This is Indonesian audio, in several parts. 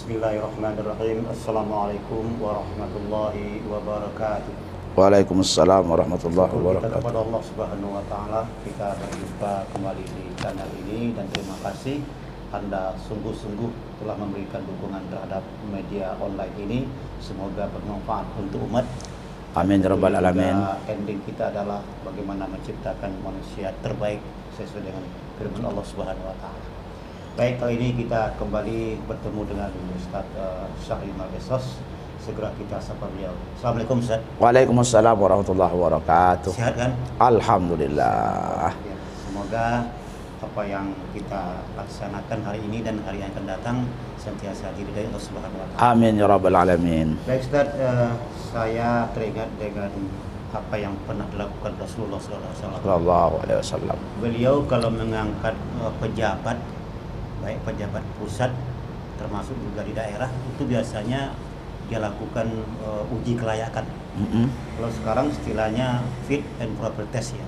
Bismillahirrahmanirrahim. Assalamualaikum warahmatullahi wabarakatuh. Waalaikumsalam warahmatullahi Kita wabarakatuh. kepada Allah Subhanahu wa taala, kita berjumpa kembali di channel ini dan terima kasih Anda sungguh-sungguh telah memberikan dukungan terhadap media online ini. Semoga bermanfaat untuk umat. Amin ya rabbal Juga alamin. ending kita adalah bagaimana menciptakan manusia terbaik sesuai dengan firman Allah Subhanahu wa taala. Baik, kali ini kita kembali bertemu dengan Ustaz Syahrimal Besos. Segera kita sapa beliau. Assalamualaikum Ustaz. Waalaikumsalam warahmatullahi wabarakatuh. Sehat kan? Alhamdulillah. Ya, semoga apa yang kita laksanakan hari ini dan hari yang akan datang senantiasa diridai Allah Subhanahu wa taala. Amin ya rabbal alamin. Baik Ustaz, saya teringat dengan apa yang pernah dilakukan Rasulullah SAW. Sallallahu alaihi wasallam. Beliau kalau mengangkat pejabat, baik pejabat pusat termasuk juga di daerah, itu biasanya dia lakukan uji kelayakan. Kalau sekarang istilahnya fit and proper test ya.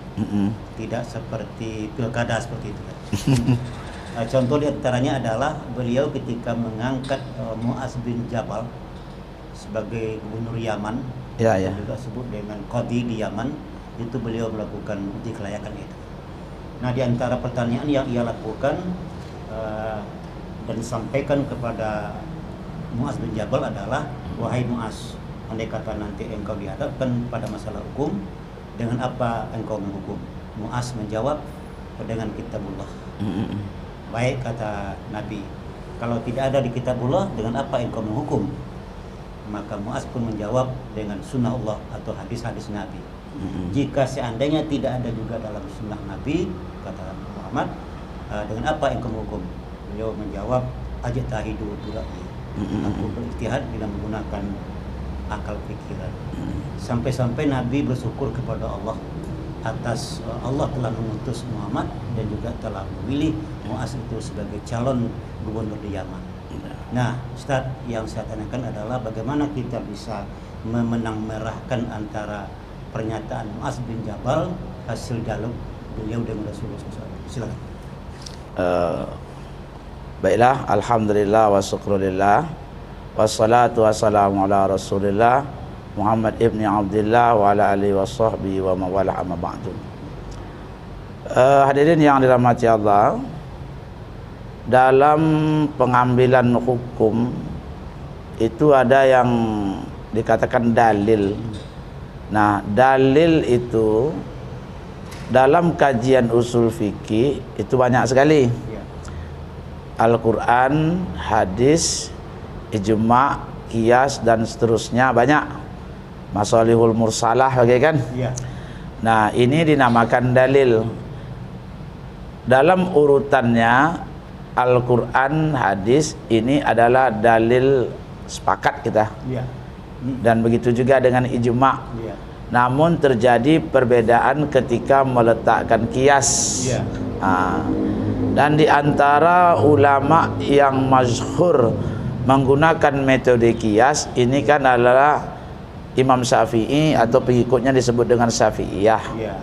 Tidak seperti pilkada seperti itu kan. Contoh diantaranya adalah beliau ketika mengangkat Mu'az bin Jabal sebagai gubernur Yaman, Ya, ya. juga sebut dengan Qadi di Yaman, itu beliau melakukan uji kelayakan itu. Nah, di antara pertanyaan yang ia lakukan dan disampaikan kepada Mu'az bin Jabal adalah, wahai Mu'az, andai kata nanti engkau dihadapkan pada masalah hukum, dengan apa engkau menghukum? Mu'az menjawab, dengan kitabullah. Baik, kata Nabi, kalau tidak ada di kitabullah, dengan apa engkau menghukum? Maka Mu'az pun menjawab dengan sunnah Allah atau hadis-hadis Nabi. Jika seandainya tidak ada juga dalam sunnah Nabi, kata Muhammad, dengan apa engkau menghukum? Beliau menjawab, ajtahidu billahi. Aku berijtihad dengan menggunakan akal pikiran. Sampai-sampai Nabi bersyukur kepada Allah atas Allah telah mengutus Muhammad dan juga telah memilih Mu'az itu sebagai calon gubernur di Yaman. Nah, Ustaz, yang saya tanyakan adalah bagaimana kita bisa memenang merahkan antara pernyataan Mu'az bin Jabal hasil dialog beliau dengan Rasulullah SAW. Silakan. Baiklah, alhamdulillah wa syukrulillah wassalatu wassalamu ala rasulillah Muhammad ibni Abdullah wa ala alihi wa sahbihi wa mawala amma ba'du. Hadirin yang dirahmati Allah, dalam pengambilan hukum itu ada yang dikatakan dalil. Nah, dalil itu dalam kajian usul fikih itu banyak sekali. Al-Quran, hadis, ijma', qiyas dan seterusnya banyak. Masalihul mursalah kan? Ya. Nah, ini dinamakan dalil. Dalam urutannya Al-Quran, hadis ini adalah dalil sepakat kita. Ya. Dan begitu juga dengan ijma'. Ya. Namun terjadi perbedaan ketika meletakkan qiyas. Ya. Dan di antara ulama yang masyhur menggunakan metode qiyas ini kan adalah Imam Syafi'i atau pengikutnya disebut dengan Syafi'iyah. Ya.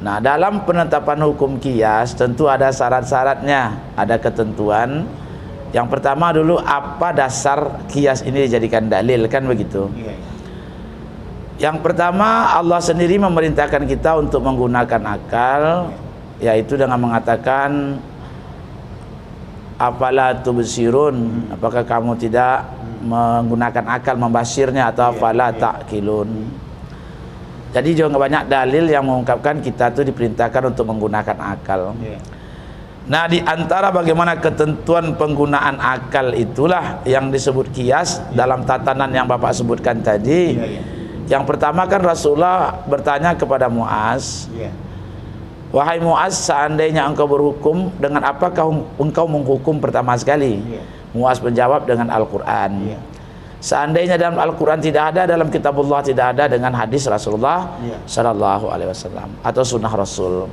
Nah, dalam penetapan hukum qiyas tentu ada syarat-syaratnya, ada ketentuan. Yang pertama dulu, apa dasar qiyas ini dijadikan dalil, kan begitu. Ya. Yang pertama, Allah sendiri memerintahkan kita untuk menggunakan akal, yaitu dengan mengatakan afala tubsirun, apakah kamu tidak menggunakan akal membasirnya, atau afala ta'qilun. Jadi juga banyak dalil yang mengungkapkan kita itu diperintahkan untuk menggunakan akal. Nah, di antara bagaimana ketentuan penggunaan akal itulah yang disebut qiyas dalam tatanan yang Bapak sebutkan tadi. Yang pertama kan Rasulullah bertanya kepada Mu'az, wahai Mu'az, seandainya engkau berhukum, dengan apakah engkau menghukum pertama sekali? Mu'az menjawab dengan Al-Quran. Seandainya dalam Al-Quran tidak ada, dalam kitabullah tidak ada, dengan hadis Rasulullah Sallallahu Alaihi Wasallam atau sunnah Rasul.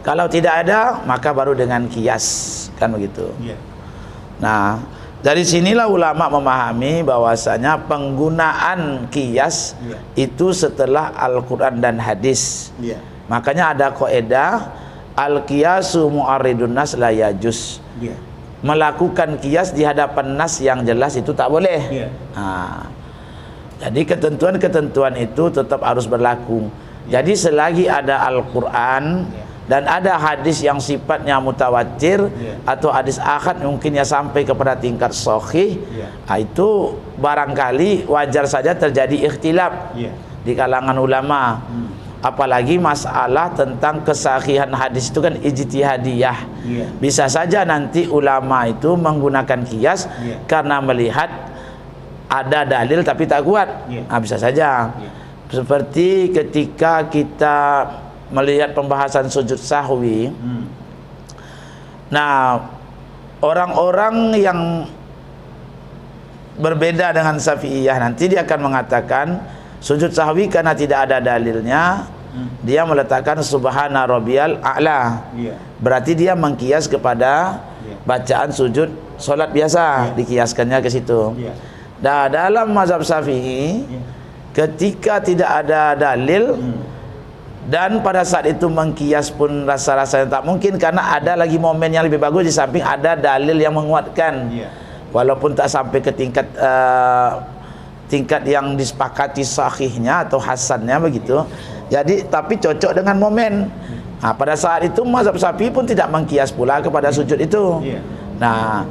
Kalau tidak ada, maka baru dengan qiyas, kan begitu. Nah, dari sinilah ulama memahami bahwasanya penggunaan qiyas itu setelah Al-Quran dan hadis. Makanya ada kaidah al-qiyasu mu'arridun nas la yajuz. melakukan kias di hadapan nas yang jelas itu tak boleh. Iya. Jadi ketentuan-ketentuan itu tetap harus berlaku. Jadi selagi ada Al-Quran dan ada hadis yang sifatnya mutawatir atau hadis ahad mungkin ya sampai kepada tingkat sahih, itu barangkali wajar saja terjadi ikhtilaf di kalangan ulama. Apalagi masalah tentang kesahihan hadis itu kan ijtihadiyah. Bisa saja nanti ulama itu menggunakan kias karena melihat ada dalil tapi tak kuat. Bisa saja. Seperti ketika kita melihat pembahasan sujud sahwi. Nah, orang-orang yang berbeda dengan Syafi'iyah nanti dia akan mengatakan sujud sahwi karena tidak ada dalilnya, dia meletakkan subhana rabbiyal a'la. Berarti dia mengkias kepada bacaan sujud solat biasa, dikiaskannya ke situ. Nah, dalam mazhab Syafi'i ketika tidak ada dalil dan pada saat itu mengkias pun rasa-rasanya tak mungkin karena ada lagi momen yang lebih bagus di samping ada dalil yang menguatkan. Walaupun tak sampai ke tingkat yang disepakati sahihnya atau hasannya begitu. Jadi tapi cocok dengan momen. Nah, pada saat itu mazhab Syafi'i pun tidak mengkias pula kepada sujud itu. Nah,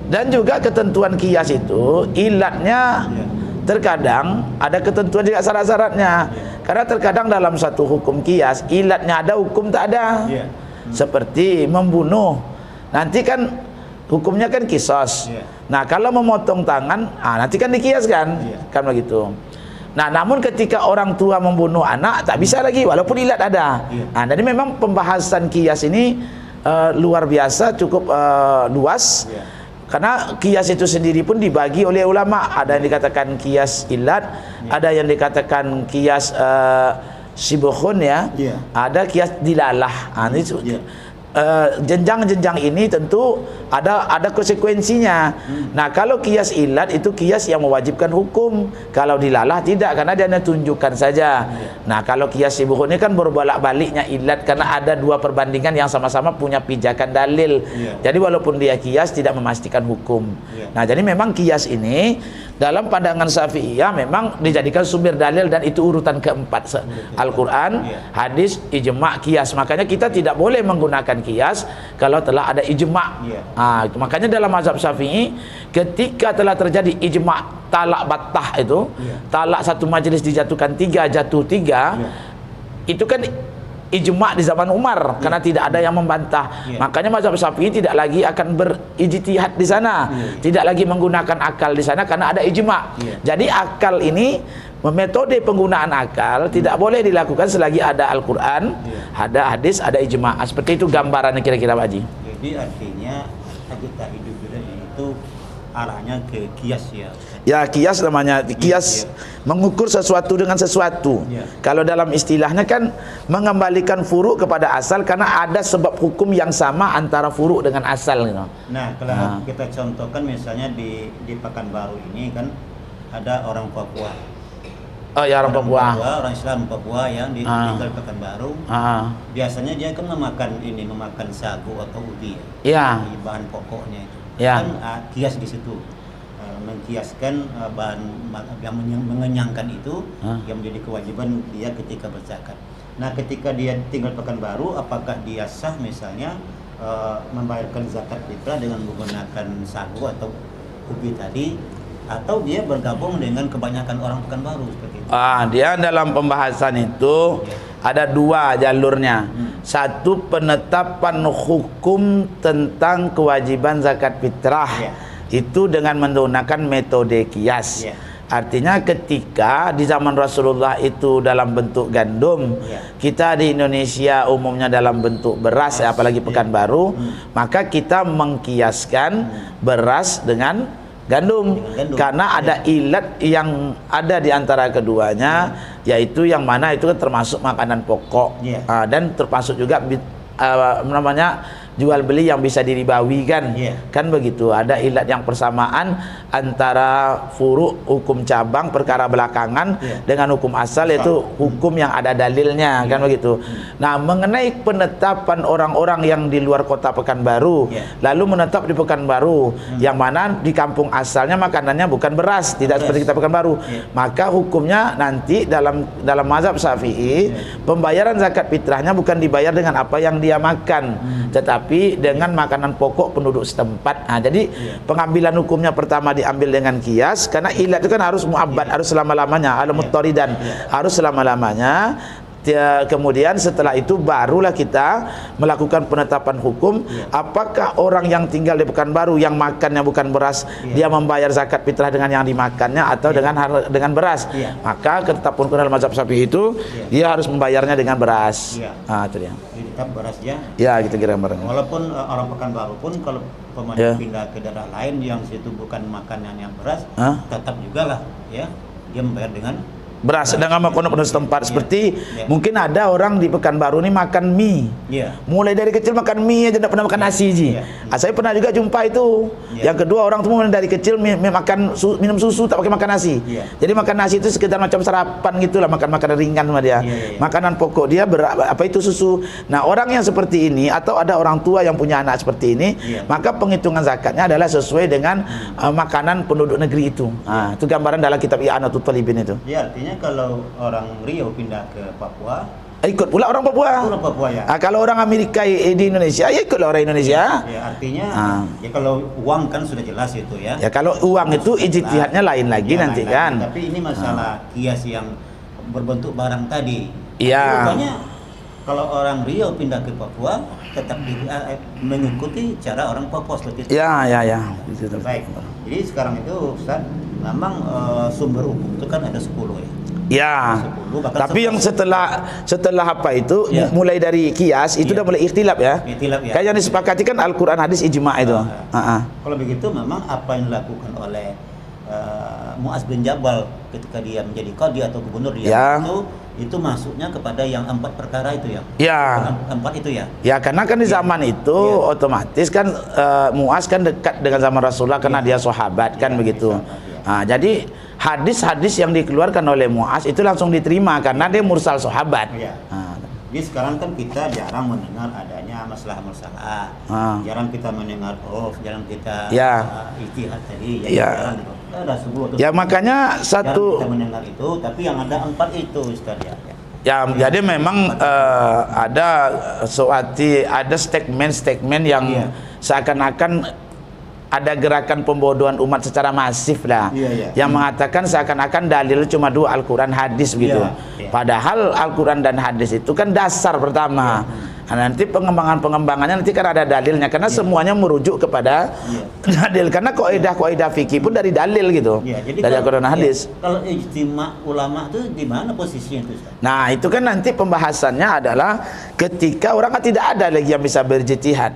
dan juga ketentuan kias itu ilatnya terkadang ada ketentuan juga syarat-syaratnya. Karena terkadang dalam satu hukum kias ilatnya ada, hukum tak ada. Seperti membunuh. Nanti kan hukumnya kan kisos. Nah, kalau memotong tangan, nanti kan dikiaskan. Kan begitu. Nah, namun ketika orang tua membunuh anak tak bisa lagi walaupun ilat ada. Nah, jadi memang pembahasan kias ini luar biasa, cukup luas. Karena kias itu sendiri pun dibagi oleh ulama. Ada yang dikatakan kias ilat, ada yang dikatakan kias sibuhun ada kias dilalah. Jenjang-jenjang ini tentu ada konsekuensinya. Nah, kalau kias ilat itu kias yang mewajibkan hukum. Kalau dilalah tidak, karena dia hanya tunjukkan saja. Nah, kalau kias sibuhun ini kan berbolak-baliknya ilat karena ada dua perbandingan yang sama-sama punya pijakan dalil. Jadi walaupun dia kias tidak memastikan hukum. Nah, jadi memang kias ini dalam pandangan Syafi'iyah memang dijadikan sumber dalil dan itu urutan keempat. Al-Quran, hadis, ijma', kias. Makanya kita tidak boleh menggunakan kias kalau telah ada ijma'. Makanya dalam mazhab Syafi'i ketika telah terjadi ijma' talak battah itu, talak satu majelis dijatuhkan 3, jatuh 3, itu kan ijma' di zaman Umar karena tidak ada yang membantah. Makanya mazhab Syafi'i tidak lagi akan berijtihad di sana, tidak lagi menggunakan akal di sana karena ada ijma'. Jadi akal ini, metode penggunaan akal tidak boleh dilakukan selagi ada Al-Quran, ada hadis, ada ijma'. Seperti itu gambarannya kira-kira Pak Haji. Jadi artinya kita hidup itu arahnya ke kias ya. Ya, kias namanya. Kias mengukur sesuatu dengan sesuatu. Kalau dalam istilahnya kan mengembalikan furu' kepada asal karena ada sebab hukum yang sama antara furu' dengan asal. Nah, kalau kita contohkan misalnya di Pekanbaru ini kan ada orang Papua. Oh ya, orang Papua. Orang Islam Papua yang tinggal di Pekanbaru. Biasanya dia kan memakan sagu atau ubi di bahan pokoknya itu. Kan kias di situ. Mengkiaskan bahan yang mengenyangkan itu yang menjadi kewajiban dia ketika berzakat. Nah, ketika dia tinggal Pekanbaru, apakah dia sah misalnya membayarkan zakat fitrah dengan menggunakan sagu atau ubi tadi, atau dia bergabung dengan kebanyakan orang Pekanbaru seperti itu? Dia dalam pembahasan itu ada dua jalurnya. Satu, penetapan hukum tentang kewajiban zakat fitrah. Itu dengan menggunakan metode kias. Artinya ketika di zaman Rasulullah itu dalam bentuk gandum, kita di Indonesia umumnya dalam bentuk beras, apalagi Pekanbaru, maka kita mengkiaskan beras dengan gandum. Karena ada ilat yang ada di antara keduanya, yaitu yang mana itu termasuk makanan pokok, dan termasuk juga jual beli yang bisa diribawi kan. Iya. Kan begitu, ada ilat yang persamaan antara furu' hukum cabang perkara belakangan dengan hukum asal, yaitu hukum yang ada dalilnya kan begitu. Nah, mengenai penetapan orang-orang yang di luar kota Pekanbaru lalu menetap di Pekanbaru, yang mana di kampung asalnya makanannya bukan beras, tidak seperti kita Pekanbaru, maka hukumnya nanti dalam mazhab Syafi'i, pembayaran zakat fitrahnya bukan dibayar dengan apa yang dia makan, tetapi dengan makanan pokok penduduk setempat. Nah, jadi pengambilan hukumnya pertama diambil dengan kias, karena ilat itu kan harus mu'abbad, harus selama-lamanya, al-muttaridan, harus selama-lamanya. Kemudian setelah itu barulah kita melakukan penetapan hukum, apakah orang yang tinggal di Pekanbaru yang makannya bukan beras, dia membayar zakat fitrah dengan yang dimakannya atau dengan beras. Maka ketetapan dalam mazhab Syafi'i itu dia harus membayarnya dengan beras. Ah, itu dia. Tetap beras ya. Ya, gitu kira barangnya. Walaupun orang Pekanbaru pun kalau pemain pindah ke daerah lain yang situ bukan makanan yang beras, tetap juga lah ya, dia membayar dengan beras, sedangkan makan penduduk setempat. Seperti mungkin ada orang di Pekanbaru ini makan mie, mulai dari kecil makan mie aja, tidak pernah makan nasi ji. Saya pernah juga jumpa itu. Yang kedua, orang tuh dari kecil minum susu, tak pakai makan nasi. Jadi makan nasi itu sekedar macam sarapan gitulah, makan makanan ringan sama dia. Makanan pokok dia apa itu susu. Nah, orang yang seperti ini atau ada orang tua yang punya anak seperti ini, maka penghitungan zakatnya adalah sesuai dengan makanan penduduk negeri itu. Nah, itu gambaran dalam kitab I'anatul Talibin itu. Ya, artinya kalau orang Riau pindah ke Papua, ikut pula orang Papua. Orang Papua ya. Kalau orang Amerika di Indonesia, ya ikutlah orang Indonesia. Ya, artinya ya kalau uang kan sudah jelas itu ya. Ya kalau uang itu ijtihadnya lain lagi nanti lain kan. Lagi. Tapi ini masalah kias yang berbentuk barang tadi. Iya. Rupanya kalau orang Riau pindah ke Papua tetap mengikuti cara orang Papua seperti itu. Ya. Baik. Jadi sekarang itu Ustaz, memang sumber hukum itu kan ada 10 ya. Ya, 10, tapi yang setelah apa itu, mulai dari kias itu udah mulai ikhtilaf ya. Kayak yang disepakati kan Al-Quran, hadis, ijma' itu. Kalau begitu memang apa yang dilakukan oleh Mu'az bin Jabal ketika dia menjadi qadhi atau gubernur dia itu masuknya kepada yang 4 perkara itu ya. Ya. 4 itu ya. Ya, karena kan di zaman itu otomatis kan Mu'az kan dekat dengan zaman Rasulullah karena dia sahabat kan begitu. Jadi hadis-hadis yang dikeluarkan oleh Mu'az itu langsung diterima karena dia mursal sahabat. Jadi sekarang kan kita jarang mendengar adanya masalah-masalah. Jarang kita mendengar jarang kita ijtihad tadi. Jarang ada sebuah. Ya makanya kita mendengar itu, tapi yang ada 4 itu Ustaz ya. Ya, jadi memang ada statement yang seakan-akan ada gerakan pembodohan umat secara masif lah, yang mengatakan seakan-akan dalil cuma 2 Al-Quran hadis begitu. Padahal Al-Quran dan hadis itu kan dasar pertama. Nah, nanti pengembangannya nanti kan ada dalilnya, karena semuanya merujuk kepada dalil, karena kaidah fikih pun dari dalil gitu, dari Al-Quran dan hadis. Kalau ijtima' ulama itu di mana posisinya itu Ustaz? Nah, itu kan nanti pembahasannya adalah ketika orang kan tidak ada lagi yang bisa berijtihad,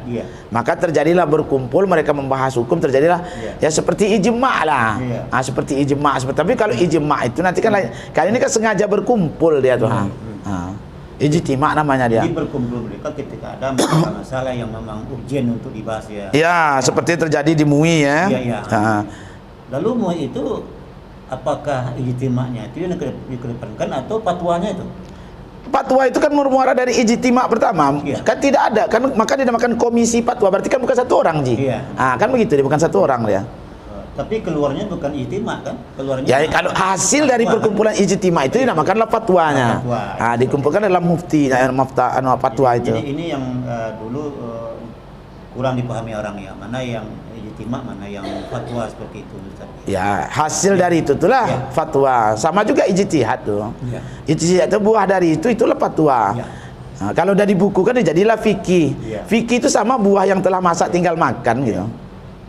maka terjadilah berkumpul mereka membahas hukum, terjadilah ya seperti ijma' lah. Seperti ijma', tapi kalau ijma' itu nanti kan kali ini kan sengaja berkumpul dia tuh. Ijtima' namanya dia. Jadi berkumpul mereka ketika ada masalah yang memang urgent untuk dibahas ya. Ya, seperti terjadi di MUI ya. Lalu MUI itu apakah ijtima'nya itu yang dikedepankan atau fatwanya itu? Fatwa itu kan bermuara dari ijtima' pertama. Kan tidak ada, kan maka dinamakan komisi fatwa, berarti kan bukan 1 orang ji. Kan begitu, dia bukan 1 orang dia. Tapi keluarnya bukan ijtima' kan? Keluarnya kalau hasil dari perkumpulan ijtima' itu dinamakanlah fatwanya. Dikumpulkan dalam mufti fatwa itu. Jadi ini yang dulu kurang dipahami orang ya, mana yang ijtima', mana yang fatwa seperti itu Ustaz. Ya, hasil dari itulah fatwa. Sama juga ijtihad tuh. Ijtihad itu buah dari itulah fatwa. Kalau dari buku kan jadilah fikih. Fikih itu sama buah yang telah masak tinggal makan gitu.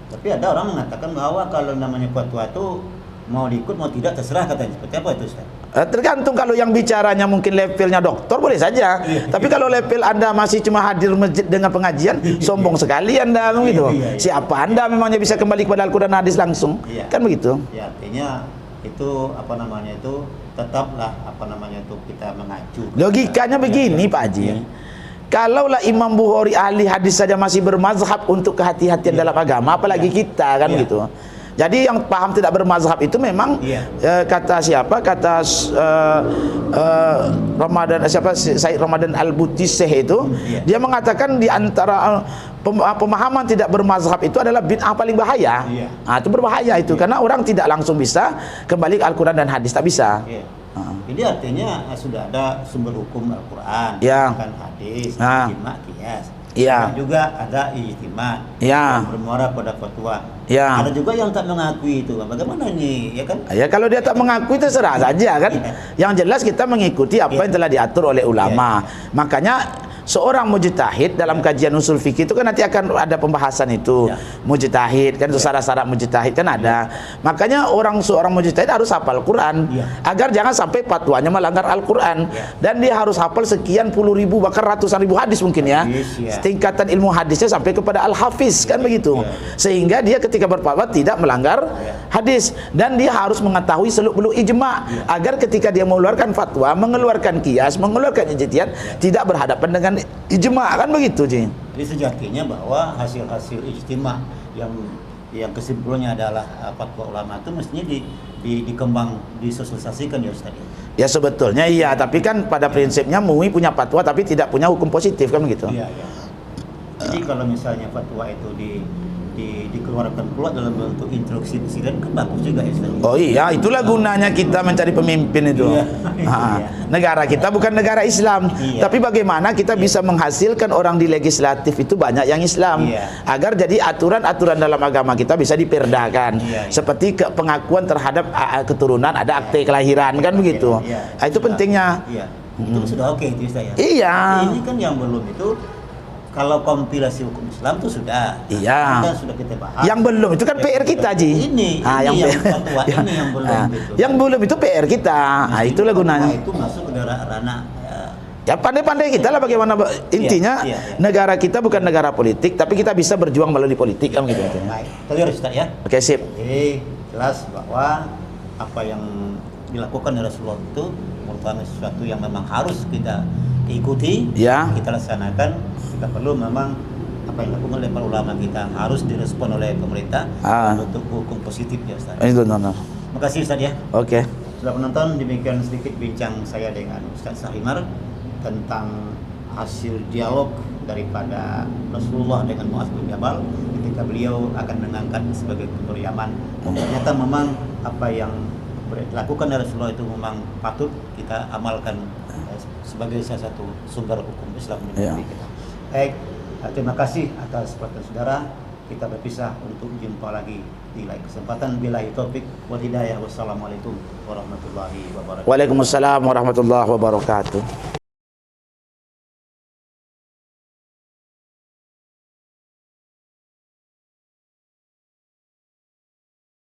Tapi ada orang mengatakan bahwa kalau namanya fatwa itu mau diikut mau tidak terserah katanya. Seperti apa itu Ustaz? Tergantung, kalau yang bicaranya mungkin levelnya doktor boleh saja. Tapi kalau level Anda masih cuma hadir masjid dengan pengajian, sombong sekali Anda gitu. Siapa Anda memangnya bisa kembali kepada Al-Quran hadis langsung? Kan begitu. Ya, artinya itu tetaplah kita mengacu. Logikanya begini Pak Haji. Kalaulah Imam Bukhari ahli hadis saja masih bermazhab untuk kehati-hatian dalam agama, apalagi kita kan gitu. Jadi yang paham tidak bermazhab itu memang kata siapa? Kata Ramadan siapa? Said Ramadan Al-Butiseh itu dia mengatakan di antara pemahaman tidak bermazhab itu adalah bid'ah paling bahaya. Nah, itu berbahaya itu karena orang tidak langsung bisa kembali ke Al-Qur'an dan hadis, tak bisa. Jadi artinya sudah ada sumber hukum Al-Qur'an, kan hadis, ijma, qiyas. Dan juga ada ijtihad yang bermuara pada fatwa. Ada juga yang tak mengakui itu. Bagaimana ini, ya kan? Ya kalau dia tak mengakui terserah saja kan. Yang jelas kita mengikuti apa yang telah diatur oleh ulama. Makanya seorang mujtahid dalam kajian usul fikih itu kan nanti akan ada pembahasan itu. Mujtahid kan itu syarat-syarat mujtahid kan ada. Makanya seorang mujtahid harus hafal Quran agar jangan sampai fatwanya melanggar Al-Quran. Dan dia harus hafal sekian puluh ribu bahkan ratusan ribu hadis mungkin ya. Tingkatan ilmu hadisnya sampai kepada Al-Hafiz kan begitu. Sehingga dia ketika berfatwa tidak melanggar hadis dan dia harus mengetahui seluk-beluk ijma agar ketika dia mengeluarkan fatwa, mengeluarkan qiyas, mengeluarkan ijtihad tidak berhadapan dengan ijma kan begitu, Ji. Jadi sejatinya bahwa hasil-hasil ijtima yang kesimpulannya adalah fatwa ulama itu mestinya disosialisasikan ya Ustaz. Ya sebetulnya iya, tapi kan pada prinsipnya MUI punya fatwa tapi tidak punya hukum positif kan begitu. Jadi kalau misalnya fatwa itu dikeluarkan pula dalam bentuk instruksi presiden kan bagus juga ya Ustaz. Oh iya, itulah gunanya kita mencari pemimpin itu. Negara kita bukan negara Islam, tapi bagaimana kita bisa menghasilkan orang di legislatif itu banyak yang Islam, agar jadi aturan-aturan dalam agama kita bisa diperdakan. Seperti pengakuan terhadap keturunan, ada akte kelahiran kan begitu. Itu pentingnya. Itu sudah oke itu Ustaz ya. Ini kan yang belum itu. Kalau kompilasi hukum Islam itu sudah, kan sudah kita bahas. Yang belum itu kan PR kita, Ji. Ini yang fatwa ini yang belum. Yang belum itu PR kita. Itulah gunanya. Itu masuk ke ranah. Ya pandai-pandai kita lah bagaimana intinya negara kita bukan negara politik, tapi kita bisa berjuang melalui politik kan gitu. Baik, clear Ustaz ya. Oke, sip. Jadi jelas bahwa apa yang dilakukan oleh Rasulullah itu merupakan sesuatu yang memang harus kita ikuti, kita laksanakan. Kita perlu memang apa yang dilakukan oleh para ulama kita harus direspon oleh pemerintah untuk hukum positif ya Ustaz. Terima kasih Ustaz ya. Oke. Sudah penonton, demikian sedikit bincang saya dengan Ustaz Sahimar tentang hasil dialog daripada Rasulullah dengan Mu'adz bin Jabal ketika beliau akan mengangkat sebagai gubernur Yaman. Ternyata memang apa yang dilakukan oleh Rasulullah itu memang patut kita amalkan sebagai salah satu sumber hukum Islam di negeri kita. Baik, terima kasih atas perhatian saudara. Kita berpisah untuk jumpa lagi di lain kesempatan. Billahi taufik wal hidayah. Wassalamualaikum warahmatullahi wabarakatuh. Waalaikumsalam warahmatullahi wabarakatuh.